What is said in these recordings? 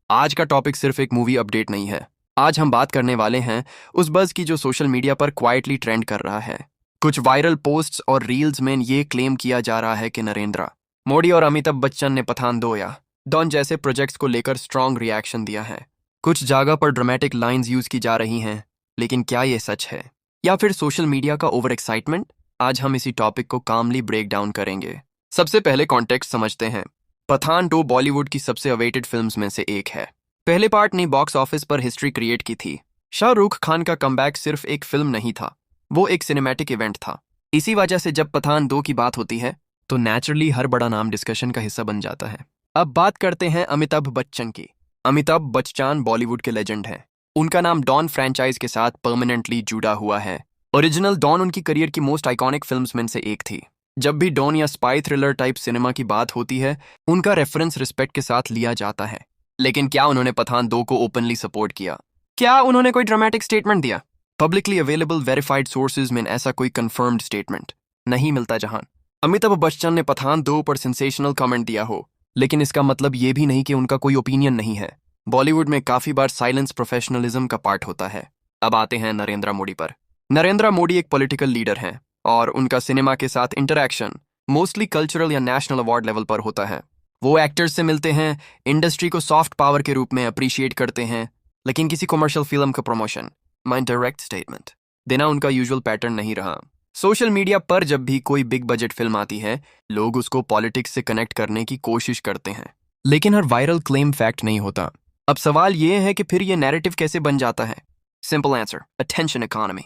आज का टॉपिक सिर्फ एक मूवी अपडेट नहीं है। आज हम बात करने वाले हैं उस बज़ की जो सोशल मीडिया पर क्वाइटली ट्रेंड कर रहा है। कुछ वायरल पोस्ट्स और रील्स में ये क्लेम किया जा रहा है कि नरेंद्र मोदी और अमिताभ बच्चन ने पठान 2 या डॉन जैसे प्रोजेक्ट्स को लेकर स्ट्रॉन्ग रिएक्शन दिया है। कुछ जगह पर ड्रामेटिक लाइंस यूज की जा रही हैं, लेकिन क्या ये सच है या फिर सोशल मीडिया का ओवर एक्साइटमेंट? आज हम इसी टॉपिक को कामली ब्रेक डाउन करेंगे। सबसे पहले कॉन्टेक्स्ट समझते हैं। पठान 2 बॉलीवुड की सबसे अवेटेड फिल्म्स में से एक है। पहले पार्ट ने बॉक्स ऑफिस पर हिस्ट्री क्रिएट की थी। शाहरुख खान का कमबैक सिर्फ एक फिल्म नहीं था, वो एक सिनेमैटिक इवेंट था। इसी वजह से जब पठान 2 की बात होती है तो नेचुरली हर बड़ा नाम डिस्कशन का हिस्सा बन जाता है। अब बात करते हैं अमिताभ बच्चन की। अमिताभ बच्चन बॉलीवुड के लेजेंड हैं। उनका नाम डॉन फ्रेंचाइज के साथ परमानेंटली जुड़ा हुआ है। ओरिजिनल डॉन उनकी करियर की मोस्ट आइकॉनिक फिल्म्स में से एक थी। जब भी डॉन या स्पाई थ्रिलर टाइप सिनेमा की बात होती है, उनका रेफरेंस रिस्पेक्ट के साथ लिया जाता है। लेकिन क्या उन्होंने पठान 2 को ओपनली सपोर्ट किया? क्या उन्होंने कोई ड्रामेटिक स्टेटमेंट दिया? पब्लिकली अवेलेबल वेरीफाइड सोर्सेज में ऐसा कोई कंफर्म्ड स्टेटमेंट नहीं मिलता। जहां अमिताभ बच्चन ने पठान 2 पर सेंसेशनल कमेंट दिया हो, लेकिन इसका मतलब ये भी नहीं कि उनका कोई ओपिनियन नहीं है। बॉलीवुड में काफी बार साइलेंस प्रोफेशनलिज्म का पार्ट होता है। अब आते हैं नरेंद्र मोदी पर। नरेंद्र मोदी एक पॉलिटिकल लीडर हैं और उनका सिनेमा के साथ इंटरैक्शन मोस्टली कल्चरल या नेशनल अवार्ड लेवल पर होता है। वो एक्टर्स से मिलते हैं, इंडस्ट्री को सॉफ्ट पावर के रूप में अप्रिशिएट करते हैं, लेकिन किसी कमर्शियल फिल्म का प्रमोशन माइंड डायरेक्ट स्टेटमेंट देना उनका यूजुअल पैटर्न नहीं रहा। सोशल मीडिया पर जब भी कोई बिग बजट फिल्म आती है, लोग उसको पॉलिटिक्स से कनेक्ट करने की कोशिश करते हैं, लेकिन हर वायरल क्लेम फैक्ट नहीं होता। अब सवाल ये है कि फिर ये नैरेटिव कैसे बन जाता है? Simple answer, attention economy.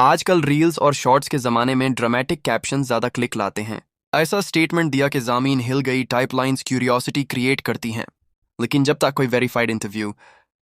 आजकल रील्स और शॉर्ट्स के जमाने में ड्रामेटिक कैप्शन ज्यादा क्लिक लाते हैं। ऐसा स्टेटमेंट दिया कि ज़मीन हिल गई टाइप लाइंस क्यूरियोसिटी क्रिएट करती हैं, लेकिन जब तक कोई वेरीफाइड इंटरव्यू,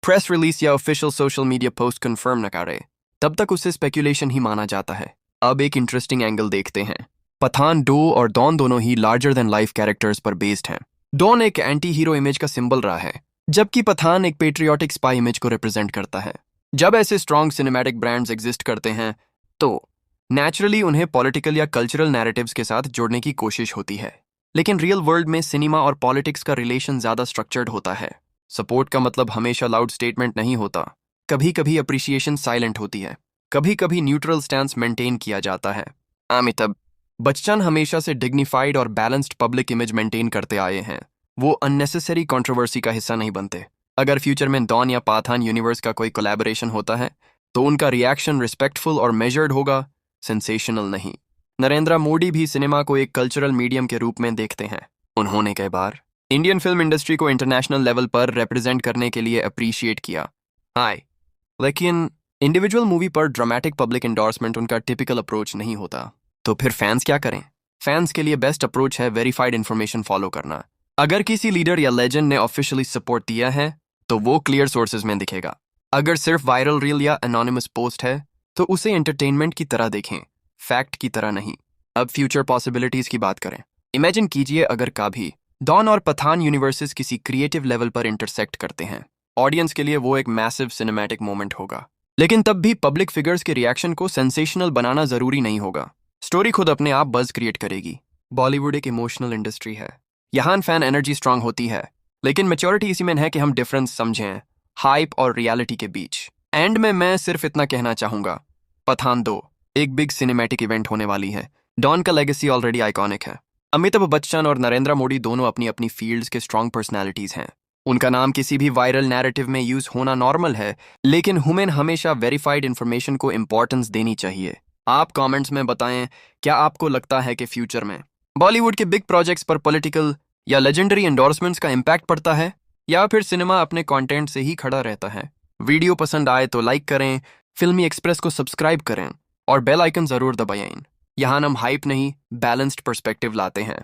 प्रेस रिलीज या official social media post confirm न करे, तब तक उसे स्पेकुलेशन ही माना जाता है। अब एक इंटरेस्टिंग एंगल देखते हैं। पठान 2 और डॉन दोनों ही लार्जर देन लाइफ कैरेक्टर्स पर बेस्ड हैं। डॉन एक एंटी हीरो इमेज का सिंबल रहा है, जबकि पठान एक पेट्रियोटिक स्पाई इमेज को रिप्रेजेंट करता है। जब ऐसे स्ट्रॉन्ग सिनेमैटिक ब्रांड्स एग्जिस्ट करते हैं तो नेचुरली उन्हें पॉलिटिकल या कल्चरल नैरेटिव्स के साथ जोड़ने की कोशिश होती है। लेकिन रियल वर्ल्ड में सिनेमा और पॉलिटिक्स का रिलेशन ज्यादा स्ट्रक्चर्ड होता है। सपोर्ट का मतलब हमेशा लाउड स्टेटमेंट नहीं होता। कभी कभी अप्रिसिएशन साइलेंट होती है, कभी कभी न्यूट्रल स्टैंस मेंटेन किया जाता है। अमिताभ बच्चन हमेशा से डिग्निफाइड और बैलेंस्ड पब्लिक इमेज मेंटेन करते आए हैं। वो अननेसेसरी कंट्रोवर्सी का हिस्सा नहीं बनते। अगर फ्यूचर में डॉन या पठान यूनिवर्स का कोई कोलैबोरेशन होता है तो उनका रिएक्शन रिस्पेक्टफुल और मेजर्ड होगा, सेंसेशनल नहीं। नरेंद्र मोदी भी सिनेमा को एक कल्चरल मीडियम के रूप में देखते हैं। उन्होंने कई बार इंडियन फिल्म इंडस्ट्री को इंटरनेशनल लेवल पर रिप्रेजेंट करने के लिए अप्रिशिएट किया। हाय, लेकिन इंडिविजुअल मूवी पर ड्रामेटिक पब्लिक एंडोर्समेंट उनका टिपिकल अप्रोच नहीं होता। तो फिर फैंस क्या करें? फैंस के लिए बेस्ट अप्रोच है वेरीफाइड इन्फॉर्मेशन फॉलो करना। अगर किसी लीडर या लेजेंड ने ऑफिशियली सपोर्ट दिया है तो वो क्लियर सोर्सेज में दिखेगा। अगर सिर्फ वायरल रील या एनोनिमस पोस्ट है तो उसे एंटरटेनमेंट की तरह देखें, फैक्ट की तरह नहीं। अब फ्यूचर पॉसिबिलिटीज की बात करें। इमेजिन कीजिए अगर कभी डॉन और पठान यूनिवर्सेस किसी क्रिएटिव लेवल पर इंटरसेक्ट करते हैं। ऑडियंस के लिए वो एक मैसिव सिनेमैटिक मोमेंट होगा, लेकिन तब भी पब्लिक फिगर्स के रिएक्शन को सेंसेशनल बनाना जरूरी नहीं होगा। स्टोरी खुद अपने आप बज क्रिएट करेगी। बॉलीवुड एक इमोशनल इंडस्ट्री है, यहाँ फैन एनर्जी स्ट्रांग होती है, लेकिन मेच्योरिटी इसी में है कि हम डिफरेंस समझें हाइप और रियलिटी के बीच। एंड में मैं सिर्फ इतना कहना चाहूंगा, पठान 2 एक बिग सिनेमैटिक इवेंट होने वाली है। डॉन का लेगेसी ऑलरेडी आइकॉनिक है। अमिताभ बच्चन और नरेंद्र मोदी दोनों अपनी अपनी फील्ड्स के स्ट्रॉन्ग पर्सनैलिटीज हैं। उनका नाम किसी भी वायरल नैरेटिव में यूज होना नॉर्मल है, लेकिन हुमेन हमेशा वेरीफाइड इंफॉर्मेशन को इंपॉर्टेंस देनी चाहिए। आप कमेंट्स में बताएं, क्या आपको लगता है कि फ्यूचर में बॉलीवुड के बिग प्रोजेक्ट्स पर पॉलिटिकल या लेजेंडरी एंडोर्समेंट्स का इम्पैक्ट पड़ता है, या फिर सिनेमा अपने कंटेंट से ही खड़ा रहता है? वीडियो पसंद आए तो लाइक करें, फिल्मी एक्सप्रेस को सब्सक्राइब करें और बेल आइकन जरूर दबाएं। यहाँ हम हाइप नहीं, बैलेंस्ड पर्सपेक्टिव लाते हैं।